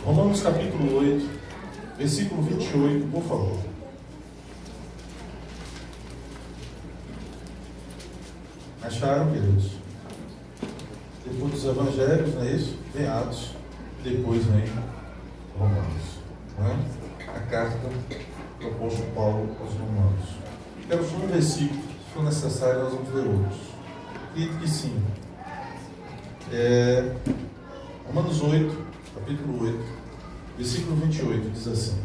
Romanos capítulo 8, versículo 28, por favor. Acharam, queridos? Depois dos evangelhos, não é isso? Vem Atos, depois vem Romanos. Não é? A carta do apóstolo Paulo aos Romanos. Quero só um versículo, se for necessário nós vamos ler outros. Acredito que sim. Romanos 8, capítulo 8, versículo 28, diz assim: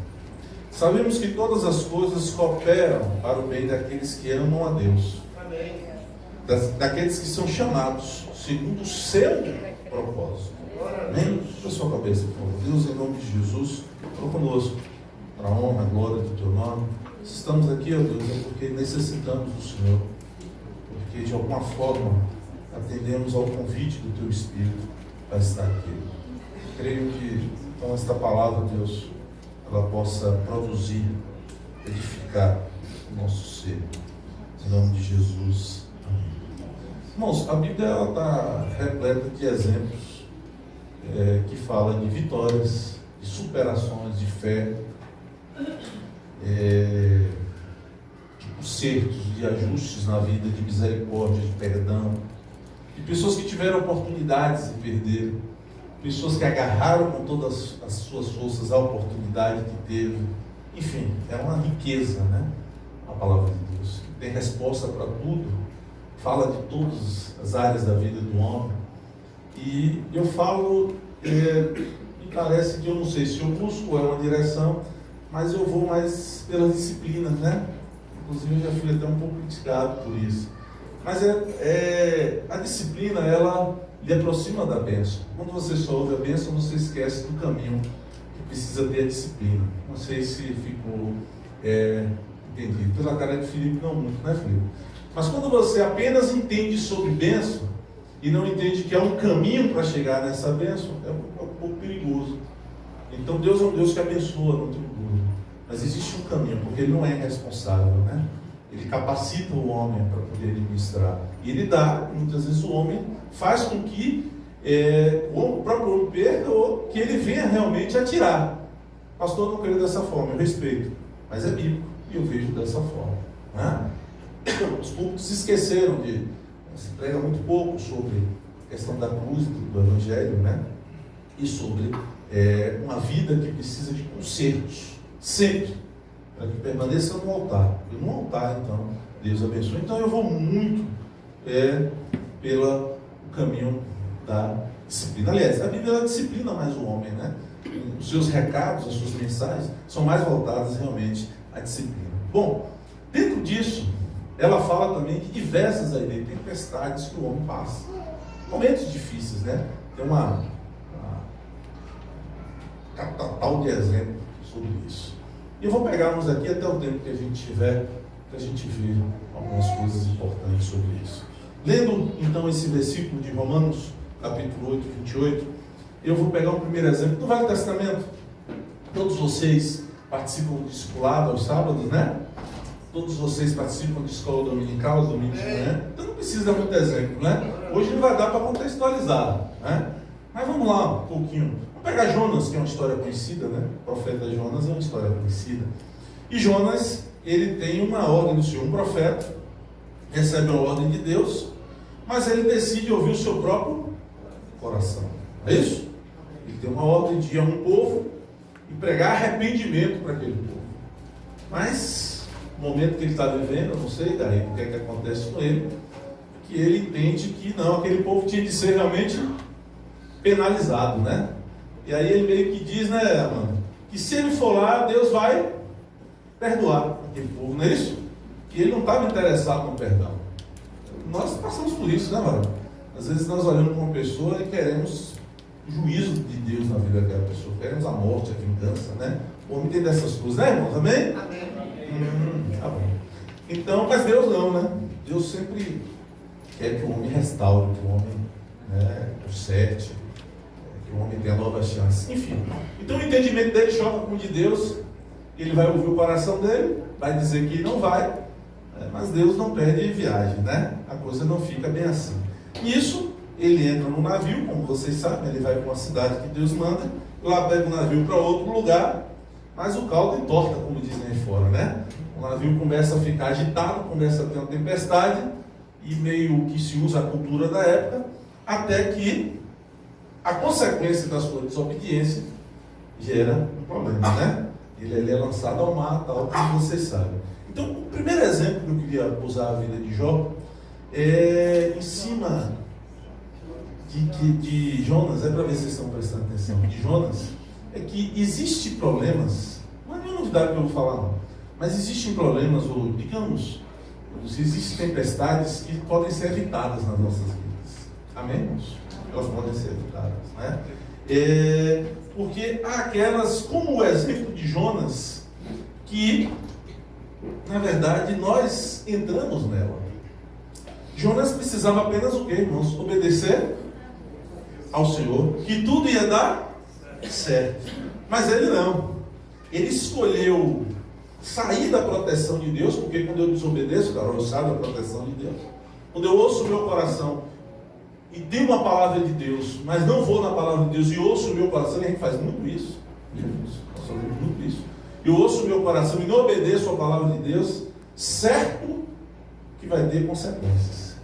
sabemos que todas as coisas cooperam para o bem daqueles que amam a Deus. Amém. Daqueles que são chamados segundo o seu propósito. Amém? Para sua cabeça, por favor. Deus, em nome de Jesus, fala conosco, para a honra, a glória do teu nome. Se estamos aqui, ó Deus, é porque necessitamos do Senhor, porque de alguma forma atendemos ao convite do teu Espírito para estar aqui. Creio que então esta palavra, Deus, ela possa produzir, edificar o nosso ser. Em nome de Jesus. Amém. Irmãos, a Bíblia está repleta de exemplos que falam de vitórias, de superações, de fé, de consertos, de ajustes na vida, de misericórdia, de perdão, de pessoas que tiveram oportunidades e perderam, pessoas que agarraram com todas as suas forças a oportunidade que teve. Enfim, é uma riqueza, né? A palavra de Deus, que tem resposta para tudo, fala de todas as áreas da vida do homem. E eu falo, me parece que eu não sei se eu busco uma direção, mas eu vou mais pelas disciplinas, né? Inclusive eu já fui até um pouco criticado por isso. Mas a disciplina, ela lhe aproxima da bênção. Quando você só ouve a bênção, você esquece do caminho que precisa ter a disciplina. Não sei se ficou entendido. Pela cara de Filipe, não muito, né, Filipe? Mas quando você apenas entende sobre bênção e não entende que há um caminho para chegar nessa bênção, é um pouco perigoso. Então Deus é um Deus que abençoa, não tem dúvida. Mas existe um caminho, porque Ele não é irresponsável, né? Ele capacita o homem para poder administrar. E Ele dá, muitas vezes o homem faz com que o próprio homem perca ou que ele venha realmente a tirar. Pastor, não creio dessa forma, eu respeito. Mas é bíblico e eu vejo dessa forma. Né? Os públicos se esqueceram se prega muito pouco sobre a questão da cruz, do Evangelho, né? E sobre uma vida que precisa de consertos, sempre, para que permaneça no altar. E no altar, então, Deus abençoe. Então eu vou muito pelo caminho da disciplina. Aliás, a Bíblia ela disciplina mais o homem, né? Os seus recados, as suas mensagens são mais voltadas realmente à disciplina. Bom, dentro disso, ela fala também de diversas tempestades que o homem passa. Momentos difíceis, né? Tem uma catatal de exemplo sobre isso. E eu vou pegarmos aqui até o tempo que a gente tiver, para a gente ver algumas coisas importantes sobre isso. Lendo então esse versículo de Romanos, capítulo 8, 28, eu vou pegar o primeiro exemplo do Velho Testamento. Todos vocês participam do discipulado aos sábados, né? Todos vocês participam de escola dominical aos domingos de manhã. Então não precisa dar muito exemplo, né? Hoje não vai dar para contextualizar, né? Mas vamos lá um pouquinho. Vamos pegar Jonas, que é uma história conhecida, né? O profeta Jonas é uma história conhecida. E Jonas, ele tem uma ordem do Senhor, um profeta, recebe a ordem de Deus, mas ele decide ouvir o seu próprio coração. É isso? Ele tem uma ordem de ir a um povo e pregar arrependimento para aquele povo. Mas no momento que ele está vivendo, eu não sei daí o que é que acontece com ele, que ele entende que não, aquele povo tinha de ser realmente penalizado, né? E aí ele meio que diz, né, mano, que se ele for lá, Deus vai perdoar aquele povo, não é isso? Que ele não estava interessado no perdão. Nós passamos por isso, né, mano? Às vezes nós olhamos para uma pessoa e queremos o juízo de Deus na vida daquela pessoa, queremos a morte, a vingança, né? O homem tem dessas coisas, né, irmãos? Amém? Amém. Tá bom. Então, mas Deus não, né? Deus sempre quer que o homem restaure, que o homem conserte, que o homem tenha nova chance. Enfim, então o entendimento dele choca com o de Deus, ele vai ouvir o coração dele, vai dizer que não vai, mas Deus não perde viagem, né? A coisa não fica bem assim. Nisso, ele entra no navio, como vocês sabem, ele vai para uma cidade que Deus manda, lá pega o navio para outro lugar, mas o caldo entorta, como dizem aí fora, né? O navio começa a ficar agitado, começa a ter uma tempestade, e meio que se usa a cultura da época, até que a consequência da sua desobediência gera um problema, né? Ele é lançado ao mar, tal, como vocês sabem. Então, o primeiro exemplo que eu queria usar a vida de Jó é em cima de Jonas, é para ver se vocês estão prestando atenção, de Jonas, é que existem problemas, não é nenhuma novidade que eu vou falar não, mas existem problemas, ou digamos, existem tempestades que podem ser evitadas nas nossas vidas. Amém, irmãos? Elas podem ser evitadas, né? Porque há aquelas, como o exemplo de Jonas, que, na verdade, nós entramos nela. Jonas precisava apenas o quê, irmãos? Obedecer ao Senhor, que tudo ia dar certo. Mas ele não. Ele escolheu sair da proteção de Deus, porque quando eu desobedeço, cara, eu saio da proteção de Deus. Quando eu ouço o meu coração e tenho uma palavra de Deus, mas não vou na palavra de Deus e ouço o meu coração, e a gente faz muito isso. Nós fazemos muito isso. Eu ouço o meu coração e não obedeço a palavra de Deus, certo que vai ter consequências.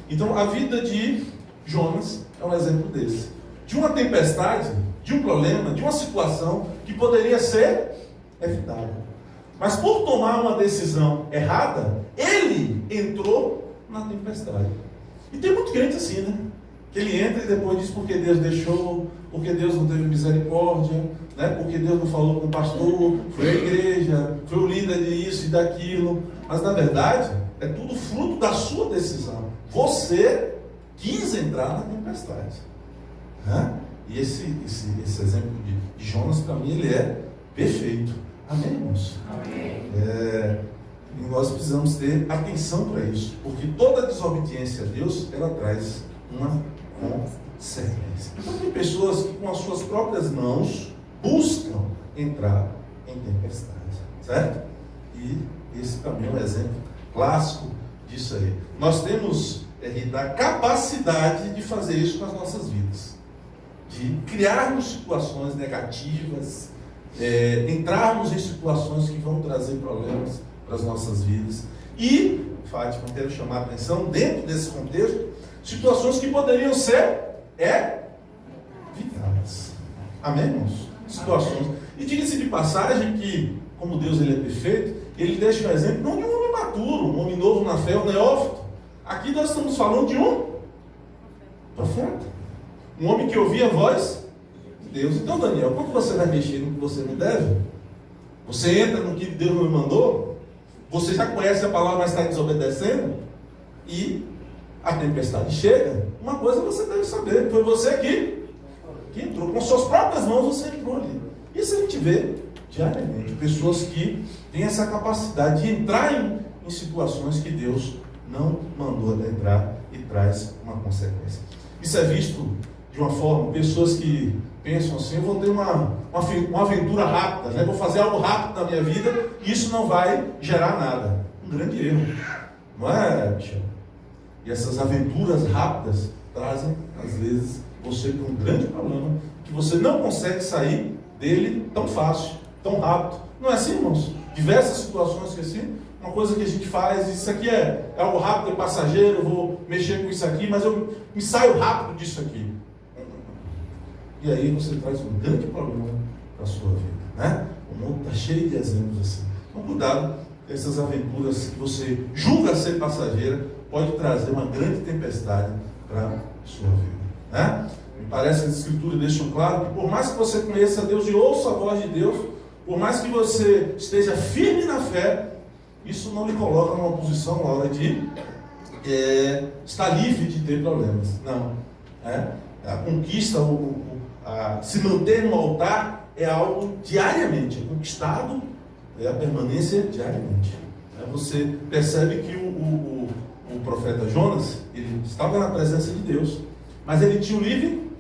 Então a vida de Jonas é um exemplo desse. De uma tempestade, de um problema, de uma situação que poderia ser evitada. Mas por tomar uma decisão errada, ele entrou na tempestade. E tem muito crente assim, né? Que ele entra e depois diz porque Deus deixou, porque Deus não teve misericórdia, né? Porque Deus não falou com o pastor, foi a igreja, foi o líder de isso e daquilo. Mas na verdade, é tudo fruto da sua decisão. Você quis entrar na tempestade, né? E esse exemplo de Jonas, para mim, ele é perfeito. Amém, irmãos? Amém. E nós precisamos ter atenção para isso, porque toda desobediência a Deus, ela traz uma consequência. Então tem pessoas que com as suas próprias mãos buscam entrar em tempestade, certo? E esse também é um exemplo clássico disso aí. Nós temos a capacidade de fazer isso com as nossas vidas, de criarmos situações negativas, entrarmos em situações que vão trazer problemas para as nossas vidas. E, Fátima, quero chamar a atenção, dentro desse contexto, situações que poderiam ser evitadas. Amém, irmãos? Situações. E diga-se de passagem que, como Deus ele é perfeito, ele deixa um exemplo não de um homem maturo, um homem novo na fé, um neófito. Aqui nós estamos falando de um profeta. Um homem que ouvia a voz de Deus. Então, Daniel, quando você vai mexer no que você não deve, você entra no que Deus não mandou, você já conhece a palavra, mas está desobedecendo, e a tempestade chega. Uma coisa você deve saber, foi você que entrou, com suas próprias mãos você entrou ali. Isso a gente vê diariamente, pessoas que têm essa capacidade de entrar em situações que Deus não mandou entrar e traz uma consequência. Isso é visto de uma forma, pessoas que pensam assim, eu vou ter uma aventura rápida, né? Vou fazer algo rápido na minha vida e isso não vai gerar nada. Um grande erro, não é, Michel? E essas aventuras rápidas trazem, às vezes, você com um grande problema, que você não consegue sair dele tão fácil, tão rápido. Não é assim, irmãos? Diversas situações que assim, uma coisa que a gente faz, isso aqui é algo rápido, é passageiro, eu vou mexer com isso aqui, mas eu me saio rápido disso aqui. E aí você traz um grande problema para a sua vida, né? O mundo está cheio de exemplos assim. Então cuidado, essas aventuras que você julga ser passageira, pode trazer uma grande tempestade para a sua vida, né? Me parece que as escrituras deixam claro que por mais que você conheça Deus e ouça a voz de Deus, por mais que você esteja firme na fé, isso não lhe coloca numa posição na hora de estar livre de ter problemas. Não. A conquista, se manter no altar é algo diariamente, é conquistado, é a permanência diariamente. Você percebe que o profeta Jonas, ele estava na presença de Deus, mas ele tinha o livre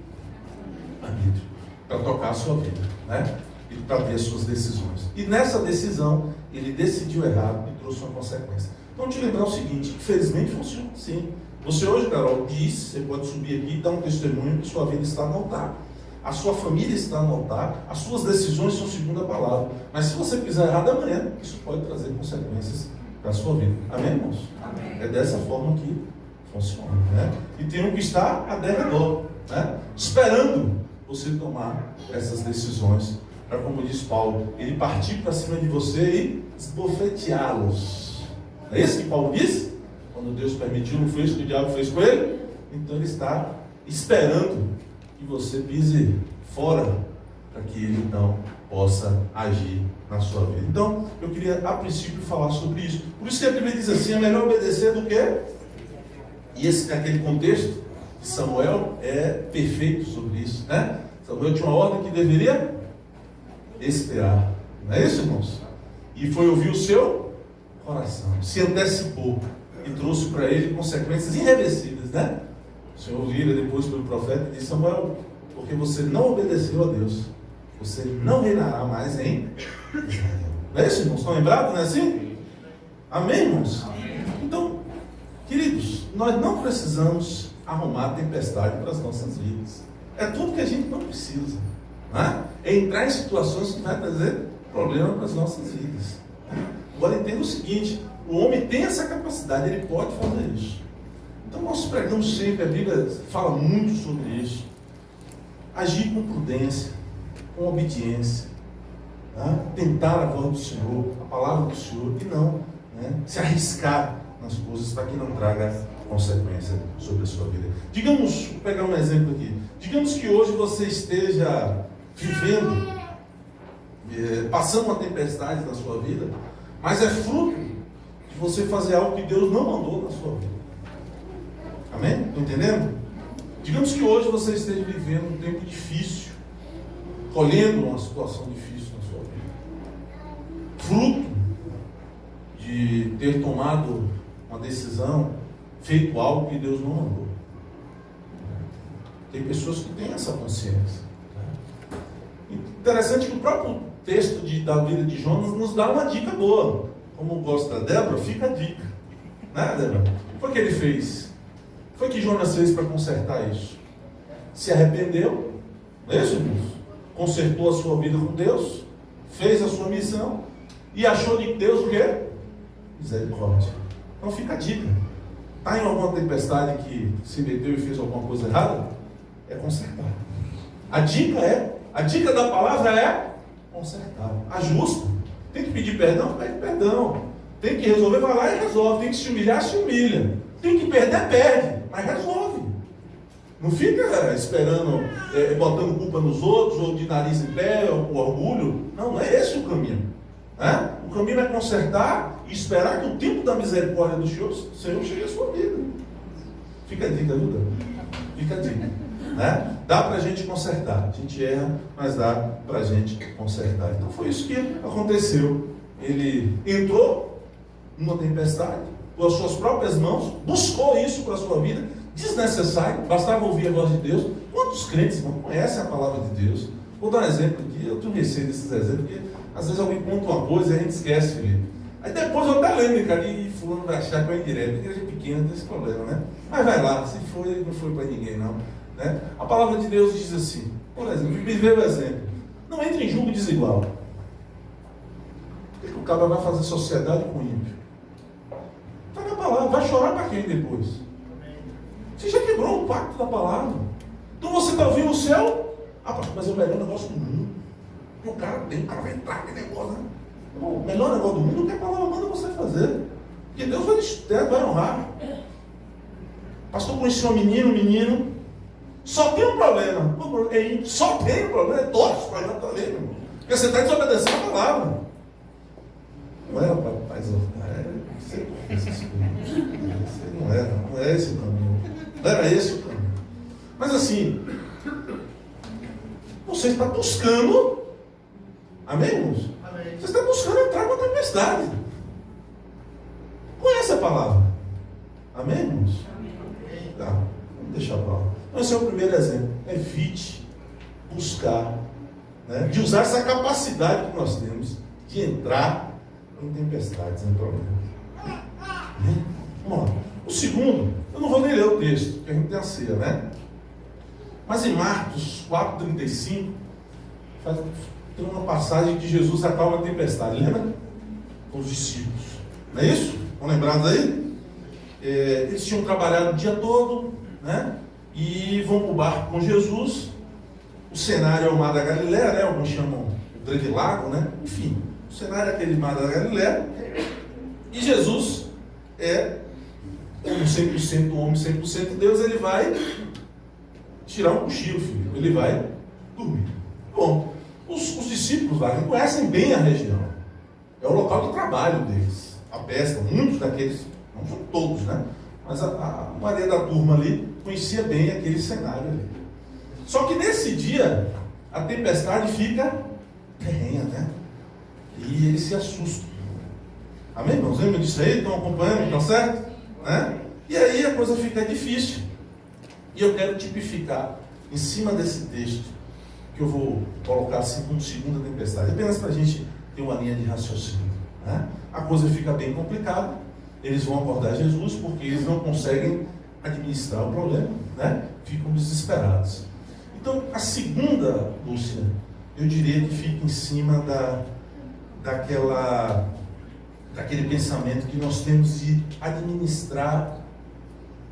arbítrio para tocar a sua vida, né? E para ter as suas decisões. E nessa decisão, ele decidiu errado e trouxe uma consequência. Então, te lembrar o seguinte, infelizmente funciona assim. Você hoje, Carol, diz, você pode subir aqui e dar um testemunho que sua vida está no altar. A sua família está no altar, as suas decisões são segundo a palavra. Mas se você fizer errado amanhã, isso pode trazer consequências para a sua vida. Amém, irmãos? Amém. É dessa forma que funciona, né? E tem um que está a derredor, né? Esperando você tomar essas decisões, para, como diz Paulo, ele partir para cima de você e esbofeteá-los. Não é isso que Paulo diz? Quando Deus permitiu, não foi isso que o diabo fez com ele? Então ele está esperando que você pise fora, para que ele então possa agir na sua vida. Então, eu queria a princípio falar sobre isso. Por isso que a Bíblia diz assim, é melhor obedecer do que... E aquele contexto de Samuel é perfeito sobre isso, né? Samuel tinha uma ordem que deveria esperar. Não é isso, irmãos? E foi ouvir o seu coração, se antecipou e trouxe para ele consequências irreversíveis, né? O Senhor vira depois pelo profeta e diz: Samuel, porque você não obedeceu a Deus, você não reinará mais em Israel. Não é isso, irmãos? Estão lembrados, não é assim? Amém, irmãos? Amém. Então, queridos, nós não precisamos arrumar tempestade para as nossas vidas. É tudo que a gente não precisa, né? É entrar em situações que vai trazer problema para as nossas vidas. Agora entenda o seguinte: o homem tem essa capacidade, ele pode fazer isso. Então nós pregamos sempre, a Bíblia fala muito sobre isso. Agir com prudência, com obediência, né? Tentar a voz do Senhor, a palavra do Senhor, e não, né, se arriscar nas coisas para que não traga consequência sobre a sua vida. Digamos, vou pegar um exemplo aqui. Digamos que hoje você esteja vivendo, passando uma tempestade na sua vida, mas é fruto de você fazer algo que Deus não mandou na sua vida. Amém? Estão entendendo? Digamos que hoje você esteja vivendo um tempo difícil, colhendo uma situação difícil na sua vida, fruto de ter tomado uma decisão, feito algo que Deus não mandou. Tem pessoas que têm essa consciência. Interessante que o próprio texto da vida de Jonas nos dá uma dica boa. Como gosta da Débora, fica a dica. Né, Débora? O que foi que ele fez? O que foi que Jonas fez para consertar isso? Se arrependeu, não é isso, irmãos? Consertou a sua vida com Deus, fez a sua missão e achou de Deus o quê? Misericórdia. Então fica a dica. Está em alguma tempestade que se meteu e fez alguma coisa errada? É consertar. A dica da palavra é consertar. Ajusta. Tem que pedir perdão? Pede perdão. Tem que resolver? Vai lá e resolve. Tem que se humilhar? Se humilha. Tem que perder? Perde. Mas resolve. Não fica esperando, botando culpa nos outros, ou de nariz em pé, ou com orgulho. Não é esse o caminho. O caminho é consertar e esperar que o tempo da misericórdia do Senhor chegue à sua vida. Fica a dica, Duda. Fica a dica. Dá para a gente consertar. A gente erra, mas dá para a gente consertar. Então foi isso que aconteceu. Ele entrou numa tempestade, com as suas próprias mãos, buscou isso para a sua vida, desnecessário, bastava ouvir a voz de Deus. Quantos crentes não conhecem a palavra de Deus? Vou dar um exemplo aqui, eu tenho receio desses exemplos, porque às vezes alguém conta uma coisa e a gente esquece, Felipe. Aí depois eu até lembro, cara, e fulano vai achar que é indireto. Igreja pequena tem esse problema, né? Mas vai lá, se foi, não foi para ninguém, não. Né? A palavra de Deus diz assim, por exemplo, me veio o exemplo: não entre em julgo desigual. Por que o cara vai fazer sociedade com o ímpio? Está na palavra, vai chorar para quem depois? Você já quebrou o pacto da palavra. Então você está ouvindo o céu, mas é o melhor negócio do mundo. O cara vai entrar aquele negócio, né? O melhor negócio do mundo é o que a palavra manda você fazer. Porque Deus vai honrar. Pastor conheceu um menino. Só tem um problema. Só tem um problema. É todos os problemas estão ali, meu irmão. Porque você está desobedecendo a palavra. Não é, rapaz? Não é esse o caminho. Não era esse o caminho. Mas assim, você está buscando. Amém, irmãos? Amém. Você está buscando entrar numa tempestade. Conhece a palavra? Amém, irmãos? Amém. Tá, vamos deixar para lá. Então, esse é o primeiro exemplo. Evite buscar, né, de usar essa capacidade que nós temos de entrar em tempestades, em problemas. Vamos lá. O segundo, eu não vou nem ler o texto, porque a gente tem a ceia, né? Mas em Marcos 4,35, tem uma passagem que Jesus acalma a tempestade, lembra? Com os discípulos. Não é isso? Estão lembrados aí? Eles tinham trabalhado o dia todo, né? E vão para o barco com Jesus. O cenário é o mar da Galileia, né? Alguns chamam o grande lago, né? Enfim, o cenário é aquele mar da Galileia. E Jesus é como 100% homem, 100% Deus, ele vai tirar um cochilo, filho. Ele vai dormir. Bom, os discípulos lá conhecem bem a região. É o local de trabalho deles. A pesca, muitos daqueles, não são todos, né? Mas a maioria da turma ali conhecia bem aquele cenário ali. Só que nesse dia, a tempestade fica terrena, né? E eles se assustam. Amém, irmãos? Lembra disso aí? Estão acompanhando? Tá certo? Né? E aí a coisa fica difícil. E eu quero tipificar em cima desse texto, que eu vou colocar assim como segunda tempestade, apenas para a gente ter uma linha de raciocínio. Né? A coisa fica bem complicada. Eles vão acordar Jesus porque eles não conseguem administrar o problema, né? Ficam desesperados. Então, a segunda, Lúcia, eu diria que fica em cima daquele pensamento que nós temos de administrar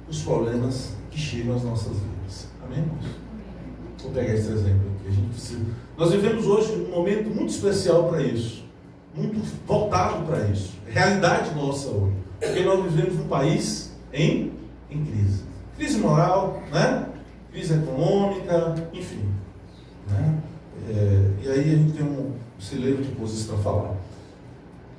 os problemas que chegam às nossas vidas. Amém, irmãos? Vou pegar esse exemplo aqui. A gente precisa. Nós vivemos hoje um momento muito especial para isso, muito voltado para isso. Realidade nossa hoje. Porque nós vivemos um país em crise. Crise moral, né? Crise econômica, enfim. Né? E aí a gente tem um celeiro de coisas para falar.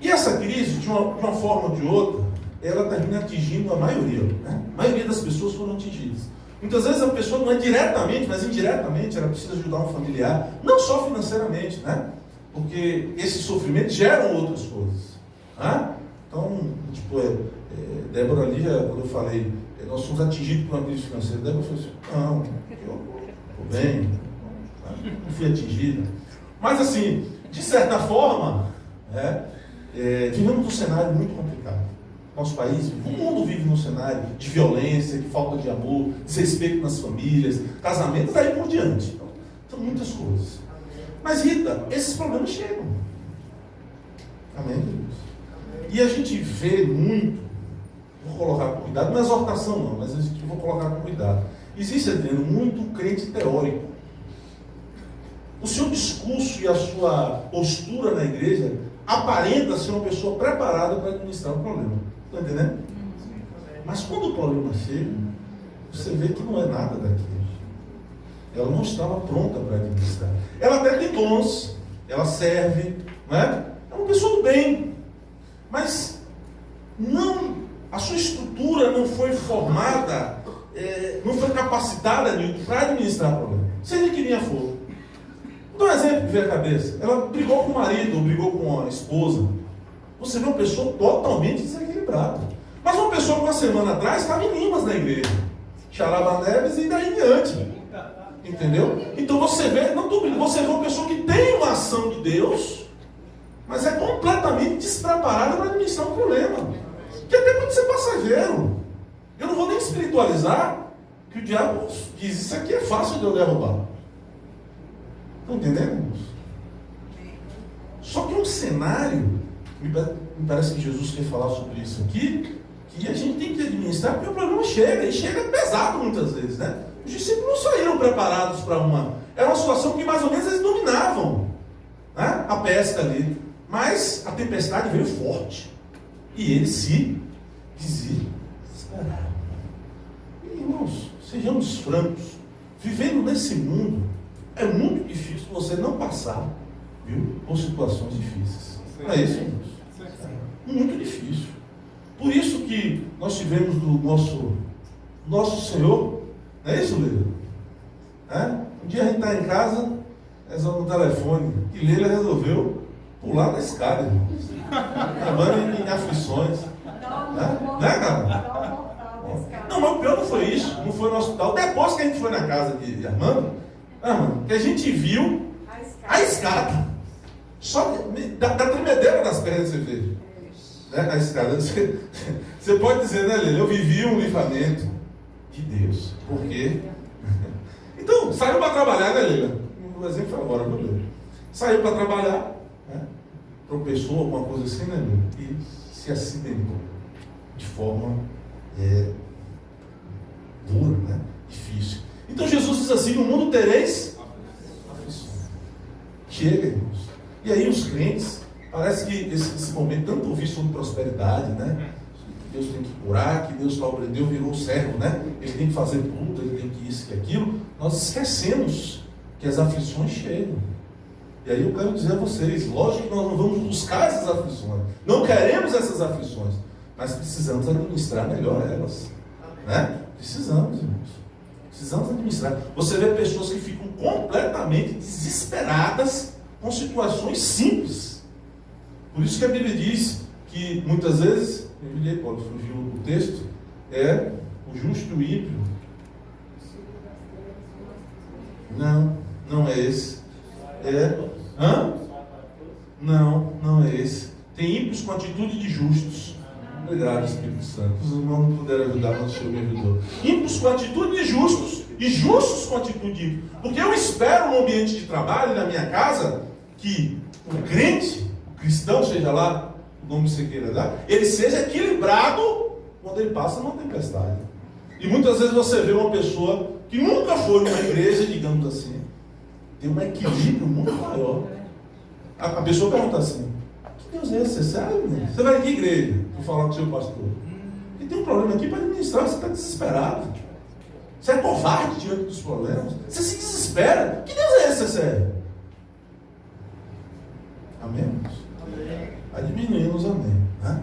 E essa crise, de uma forma ou de outra, ela termina atingindo a maioria. Né? A maioria das pessoas foram atingidas. Muitas vezes a pessoa não é diretamente, mas indiretamente, ela precisa ajudar um familiar, não só financeiramente, né? Porque esse sofrimento geram outras coisas. Né? Então, tipo, Débora ali, quando eu falei, nós fomos atingidos por uma crise financeira, Débora falou assim, não, eu estou bem, não fui atingida. Mas assim, de certa forma, vivemos um cenário muito complicado. Nosso país, o mundo vive num cenário de violência, de falta de amor, desrespeito nas famílias, casamentos, daí por diante. Então, são muitas coisas. Mas, Rita, esses problemas chegam. Amém, Deus? E a gente vê muito, vou colocar com cuidado, não é exortação não, mas eu vou colocar com cuidado. Existe, Adriano, muito crente teórico. O seu discurso e a sua postura na igreja aparenta ser uma pessoa preparada para administrar o problema. Está entendendo? Mas quando o problema chega, você vê que não é nada daquilo. Ela não estava pronta para administrar. Ela até tem dons, ela serve, não é? É uma pessoa do bem. Mas a sua estrutura não foi formada, não foi capacitada para administrar o problema. Seja que vinha for. Vou dar um exemplo que veio à cabeça. Ela brigou com o marido, ou brigou com a esposa. Você vê uma pessoa totalmente desequilibrada. Mas uma pessoa que uma semana atrás estava em Limas na igreja. Charava Neves e daí em diante. Entendeu? Então você vê, você vê uma pessoa que tem uma ação de Deus, mas é completamente despreparada para administrar um problema. Que até pode ser passageiro. Eu não vou nem espiritualizar que o diabo diz, isso aqui é fácil de eu derrubar. Estão entendendo, irmãos? Só que um cenário, me parece que Jesus quer falar sobre isso aqui, que a gente tem que administrar, porque o problema chega, e chega pesado muitas vezes, né? Os discípulos não saíram preparados para era uma situação que mais ou menos eles dominavam, né? A pesca ali, mas a tempestade veio forte, e eles se desesperaram. E, irmãos, sejamos francos, vivendo nesse mundo, é muito difícil você não passar, viu, por situações difíceis. Não é isso, irmãos? Muito difícil. Por isso que nós tivemos do nosso Senhor, não é isso, Leila? Um dia a gente está em casa, no telefone, e Leila resolveu pular da escada, irmãos. Acabando em aflições. Né, cara? Não, mas o pior não foi isso, não foi no hospital. Depois que a gente foi na casa de Armando, que a gente viu a escada. Só que da tremedeira das pernas, você vê. né, na escada. Você pode dizer, né, Leila? Eu vivi um livramento de Deus. Por quê? Então, saiu para trabalhar, né, Leila? O exemplo foi agora, meu Deus. Saiu para trabalhar, né? Tropeçou, alguma coisa assim, né, Leila? E se acidentou de forma dura, né? Difícil. Então Jesus diz assim: no mundo tereis aflições. Chega, irmãos. E aí os crentes, parece que esse momento, tanto ouvir sobre prosperidade, né? Que Deus tem que curar, que Deus Deus virou servo, né? Ele tem que fazer tudo, ele tem que isso, que aquilo. Nós esquecemos que as aflições chegam. E aí eu quero dizer a vocês, lógico que nós não vamos buscar essas aflições, não queremos essas aflições, mas precisamos administrar melhor elas, né? Precisamos, irmãos. Precisamos administrar. Você vê pessoas que ficam completamente desesperadas com situações simples. Por isso que a Bíblia diz que muitas vezes, pode fugir do texto, é o justo e o ímpio. Não é esse. Não é esse. Tem ímpios com atitude de justos. Obrigado, Espírito Santo. Os irmãos não puderam ajudar, mas o Senhor me ajudou. Ímpios com atitude de justos e justos com atitude de ímpio. Porque eu espero no ambiente de trabalho, na minha casa, que o crente, o cristão, seja lá o nome que você queira dar, ele seja equilibrado quando ele passa numa tempestade. E muitas vezes você vê uma pessoa que nunca foi numa igreja, digamos assim, tem um equilíbrio muito maior. A pessoa pergunta assim: que Deus é esse? Você sabe? Você vai em que igreja? Vou falar com o seu pastor. E tem um problema aqui para administrar, você está desesperado. Você é covarde diante dos problemas. Você se desespera. Que Deus é esse, você serve? Amém? Vai diminuindo os amém. Né?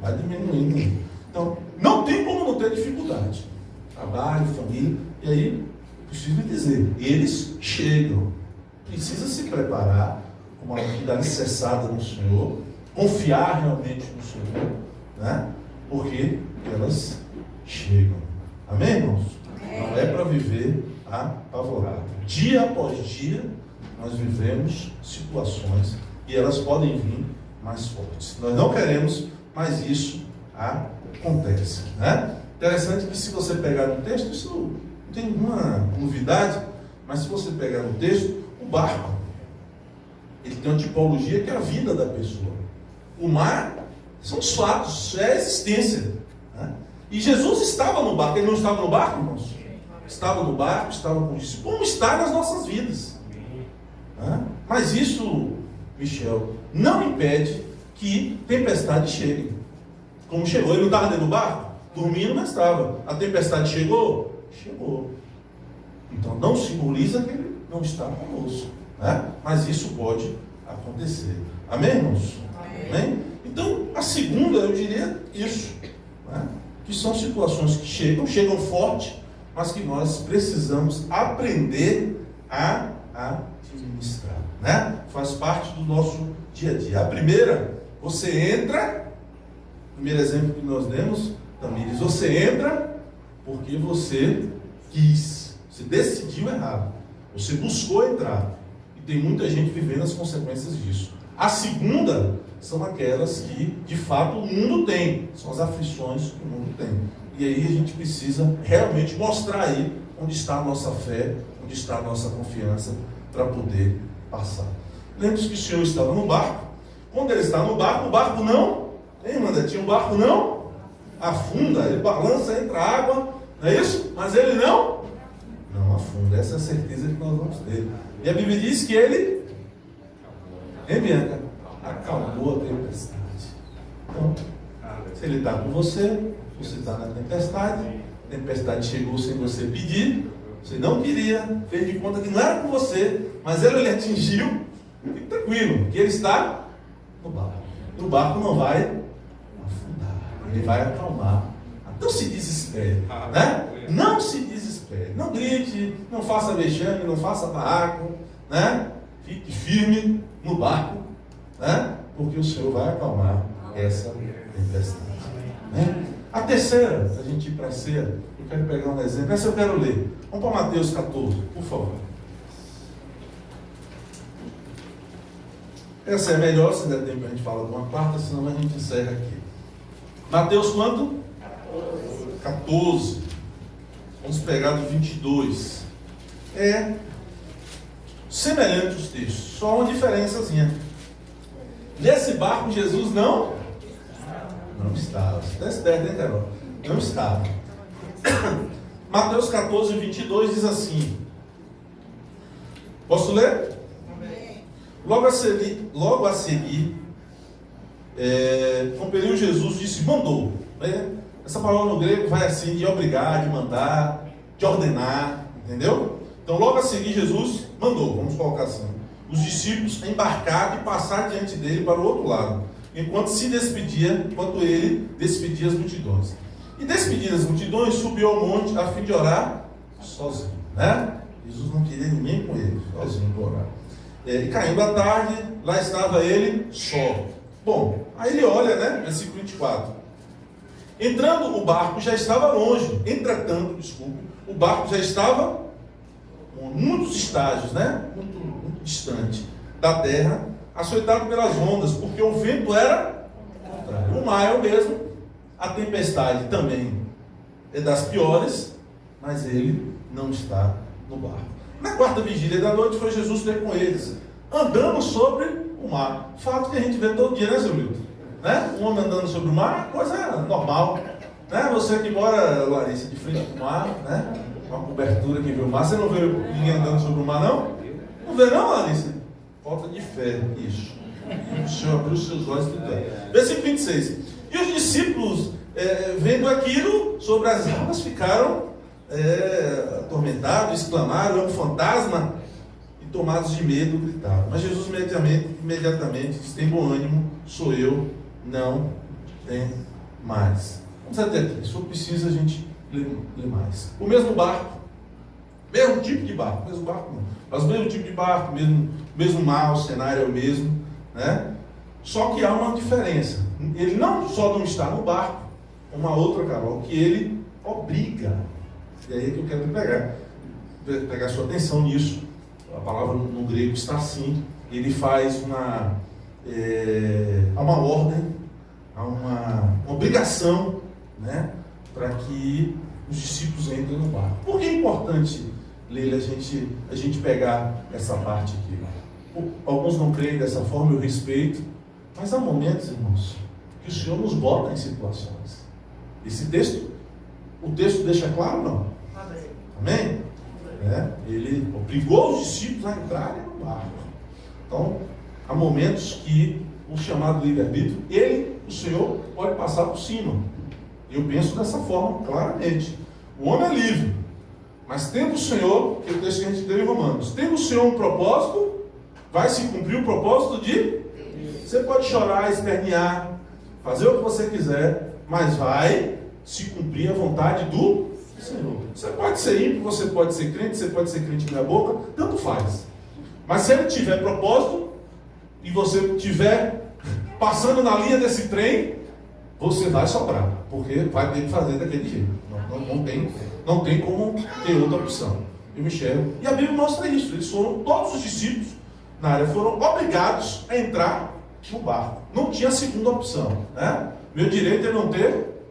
Vai diminuindo. Então, não tem como não ter dificuldade. Trabalho, família. E aí, preciso dizer, eles chegam. Precisa se preparar com uma vida alicerçada no Senhor, confiar realmente no Senhor, né? Porque elas chegam. Amém, irmãos? Não é para viver apavorado. Dia após dia, nós vivemos situações e elas podem vir mais fortes. Nós não queremos, mas isso acontece, né? Interessante que se você pegar no texto, isso não tem nenhuma novidade, mas se você pegar no texto, o barco, ele tem uma tipologia que é a vida da pessoa. O mar são os fatos, é a existência, né? E Jesus estava no barco. Ele não estava no barco, irmãos? Estava no barco, estava com isso. Como está nas nossas vidas, né? Mas isso, Michel, não impede que tempestade chegue. Como chegou? Ele não estava dentro do barco? Dormindo, mas estava. A tempestade chegou? Chegou. Então não simboliza que ele não está conosco, né? Mas isso pode acontecer. Amém, irmãos? Amém? Então, a segunda, eu diria isso, né? Que são situações que chegam forte, mas que nós precisamos aprender a administrar, né? Faz parte do nosso dia a dia. A primeira, você entra, o primeiro exemplo que nós demos, Tamires, você entra porque você quis, você decidiu errado, você buscou entrar, e tem muita gente vivendo as consequências disso. A segunda são aquelas que, de fato, o mundo tem, são as aflições que o mundo tem. E aí a gente precisa realmente mostrar aí onde está a nossa fé, onde está a nossa confiança, para poder passar. Lembre-se que o Senhor estava no barco. Quando ele está no barco, o barco não, hein, Mandetinho? O barco não afunda, ele balança, entra água, não é isso? Mas ele não afunda. Essa é a certeza que nós vamos ter. E a Bíblia diz que ele, hein, Bianca? Acalmou a tempestade. Então, se ele está com você está na tempestade, a tempestade chegou sem você pedir, você não queria, fez de conta que não era com você, mas ele atingiu, fique tranquilo, que ele está no barco. E o barco não vai afundar, ele vai acalmar. Não se desespere, né? Não se desespere, não grite, não faça vexame, não faça barraco, né? Fique firme no barco, né? Porque o Senhor vai acalmar essa tempestade, né? A terceira, a gente ir para a ceia, eu quero pegar um exemplo, essa eu quero ler. Vamos para Mateus 14, por favor. Essa é melhor, se der tempo a gente fala de uma quarta, senão a gente encerra aqui. Mateus quanto? 14. Vamos pegar do 22. É semelhante os textos, só uma diferençazinha. Nesse barco Jesus não estava. Você está esperto, hein, Carol? Não estava. Mateus 14, 22 diz assim. Posso ler? Logo a seguir, compeliu Jesus, disse, mandou. Essa palavra no grego vai assim, de obrigar, de mandar, de ordenar, entendeu? Então logo a seguir Jesus mandou, vamos colocar assim, os discípulos embarcar e passar diante dele para o outro lado, enquanto ele despedia as multidões. E despedindo as multidões, subiu ao monte a fim de orar sozinho, né? Jesus não queria ninguém com ele, sozinho para orar. E caindo a tarde, lá estava ele só. Bom, aí ele olha, né? Versículo 24. Entrando, o barco já estava longe. Entretanto, o barco já estava muitos estágios, né? Muito distante da terra, açoitado pelas ondas, porque o vento era contrário. O mar é o mesmo, a tempestade também é das piores, mas ele não está no barco. Na quarta vigília da noite foi Jesus ter com eles, andando sobre o mar. Fato que a gente vê todo dia, né, seu Milton? Né? Um homem andando sobre o mar, coisa normal. Né? Você que mora, Larissa, de frente para o mar, né? Uma cobertura que vê o mar, você não vê ninguém andando sobre o mar, não? Não vê não, Larissa? Falta de fé, isso. O Senhor abriu os seus olhos. Versículo 26. E os discípulos, vendo aquilo sobre as águas, ficaram atormentados, exclamaram, é um fantasma, e tomados de medo, gritaram. Mas Jesus imediatamente disse, tem bom ânimo, sou eu, não tem mais. Vamos até aqui, se for preciso a gente lê mais. O mesmo barco, mesmo tipo de barco, mesmo barco não, mas o mesmo tipo de barco, mesmo mar, o cenário é o mesmo, né? Só que há uma diferença. Ele não só não está no barco, uma outra, Carol, que ele obriga. E aí é que eu quero pegar sua atenção nisso. A palavra no grego está assim. Ele faz uma ordem, há uma obrigação, né, para que os discípulos entrem no barco. Por que é importante, Leila, a gente pegar essa parte aqui? Alguns não creem dessa forma, eu respeito, mas há momentos, irmãos, que o Senhor nos bota em situações. Esse texto, o texto deixa claro ou não? Amém? Ele obrigou os discípulos a entrarem no barco. Então, há momentos que o chamado livre-arbítrio, o Senhor, pode passar por cima. Eu penso dessa forma, claramente. O homem é livre, mas tendo o Senhor, que é o texto que a gente deu em Romanos, tendo o Senhor um propósito, vai se cumprir o propósito de... Você pode chorar, espernear, fazer o que você quiser, mas vai se cumprir a vontade do Senhor. Você pode ser ímpio, você pode ser crente na boca, tanto faz. Mas se ele tiver propósito, e você estiver passando na linha desse trem, você vai sobrar, porque vai ter que fazer daquele jeito. Não tem como ter outra opção. Eu me enxergo. E a Bíblia mostra isso. Todos os discípulos na área foram obrigados a entrar no barco. Não tinha segunda opção, né? Meu direito é não ter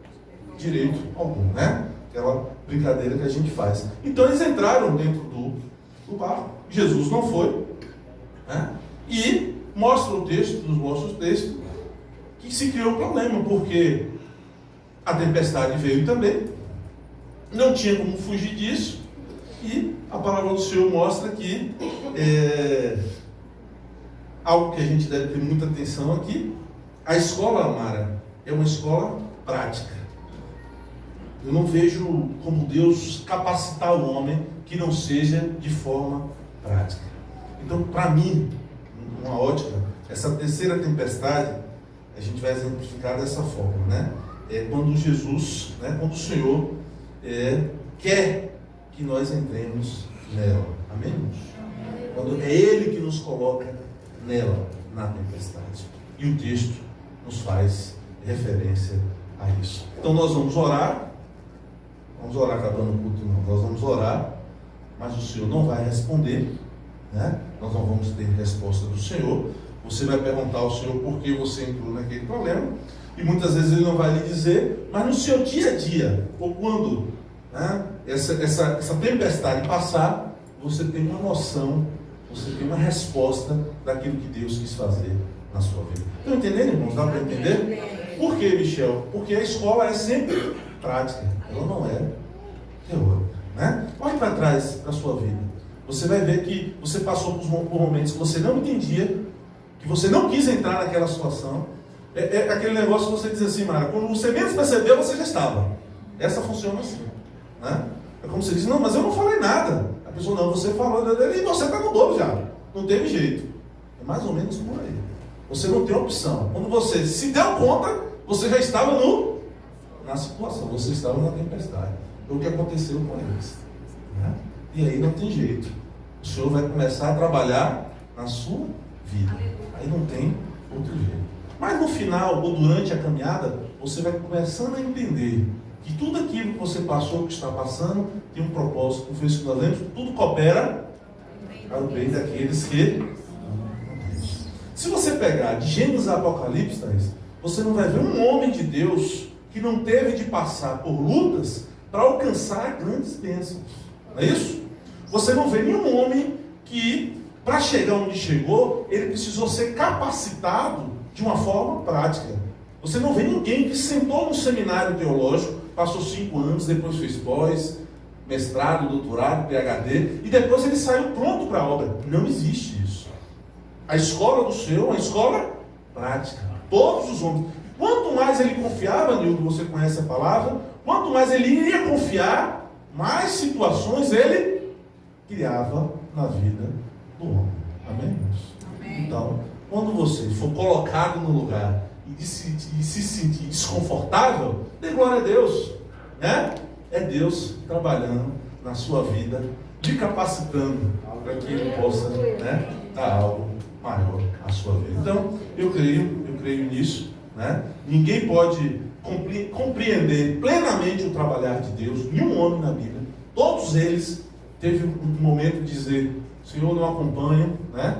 direito algum, né? Aquela brincadeira que a gente faz. Então eles entraram dentro do barco. Jesus não foi, né? E mostra o texto, nos mostra o texto, que se criou um problema, porque a tempestade veio também, não tinha como fugir disso, e a palavra do Senhor mostra que algo que a gente deve ter muita atenção aqui, a escola, Mara, é uma escola prática. Eu não vejo como Deus capacitar o homem que não seja de forma prática. Então, para mim, uma ótica, essa terceira tempestade, a gente vai exemplificar dessa forma, né? É quando Jesus, né, quando o Senhor quer que nós entremos nela. Amém? Quando é Ele que nos coloca nela, na tempestade. E o texto nos faz referência a isso. Então nós vamos orar acabando o culto, não. Nós vamos orar, mas o Senhor não vai responder né? Nós não vamos ter resposta do Senhor. Você vai perguntar ao Senhor por que você entrou naquele problema, e muitas vezes Ele não vai lhe dizer, mas no seu dia a dia, ou quando, né, essa tempestade passar, você tem uma noção, você tem uma resposta daquilo que Deus quis fazer na sua vida. Estão entendendo, irmãos? Dá para entender? Por que, Michel? Porque a escola é sempre prática, ela não é teórica, né? Olhe para trás da sua vida. Você vai ver que você passou por momentos que você não entendia, que você não quis entrar naquela situação. É aquele negócio que você diz assim, Mara, quando você menos percebeu, você já estava. Essa funciona assim, né? É como você diz, não, mas eu não falei nada. A pessoa, não, você falou, e você está no bolo já. Não teve jeito. É mais ou menos por aí. Você não tem opção. Quando você se deu conta, você já estava na situação, você estava na tempestade. Foi o que aconteceu com eles, né? E aí não tem jeito. O Senhor vai começar a trabalhar na sua vida. Aí não tem outro jeito. Mas no final, ou durante a caminhada, você vai começando a entender que tudo aquilo que você passou, que está passando, tem um propósito. Como fez que nós lemos, tudo coopera para o bem daqueles que... Se você pegar de Gênesis a Apocalipse, você não vai ver um homem de Deus que não teve de passar por lutas para alcançar grandes bênçãos. Não é isso? Você não vê nenhum homem que, para chegar onde chegou, ele precisou ser capacitado de uma forma prática. Você não vê ninguém que sentou no seminário teológico, passou 5 anos, depois fez pós, mestrado, doutorado, PhD, e depois ele saiu pronto para a obra. Não existe isso. A escola do Senhor é uma escola prática. Todos os homens. Quanto mais ele confiava, Nildo, você conhece a palavra, quanto mais ele iria confiar, mais situações ele criava na vida do homem. Amém, irmãos? Amém. Então, quando você for colocado no lugar e se sentir desconfortável, dê glória a Deus, né? É Deus trabalhando na sua vida, te capacitando para que Ele possa, né, dar algo maior à sua vida. Então, eu creio nisso, né? Ninguém pode compreender plenamente o trabalhar de Deus, nenhum homem na Bíblia. Todos eles teve um momento de dizer, Senhor, não acompanho, né?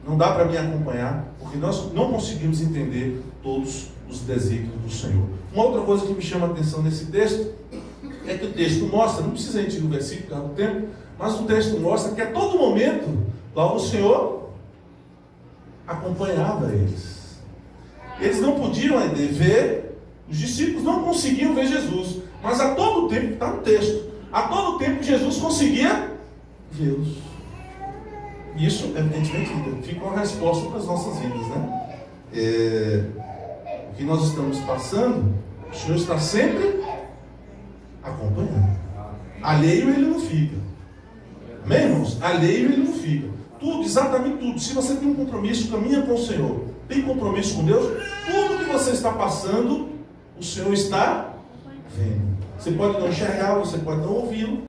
Não dá para me acompanhar, porque nós não conseguimos entender todos os desígnios do Senhor. Uma outra coisa que me chama a atenção nesse texto é que o texto mostra, não precisa ir no versículo, por causa do tempo, mas o texto mostra que a todo momento, lá o Senhor acompanhava eles. Eles não podiam ainda ver, os discípulos não conseguiam ver Jesus, mas a todo tempo, está no texto, a todo tempo Jesus conseguia vê-los. Isso, evidentemente, fica uma resposta para as nossas vidas, né? O que nós estamos passando, o Senhor está sempre acompanhando. Alheio ele não fica. Amém, irmãos? Alheio ele não fica. Tudo, exatamente tudo. Se você tem um compromisso, caminha com o Senhor, tem compromisso com Deus, tudo que você está passando, o Senhor está vendo. Você pode não enxergar, você pode não ouvi-lo,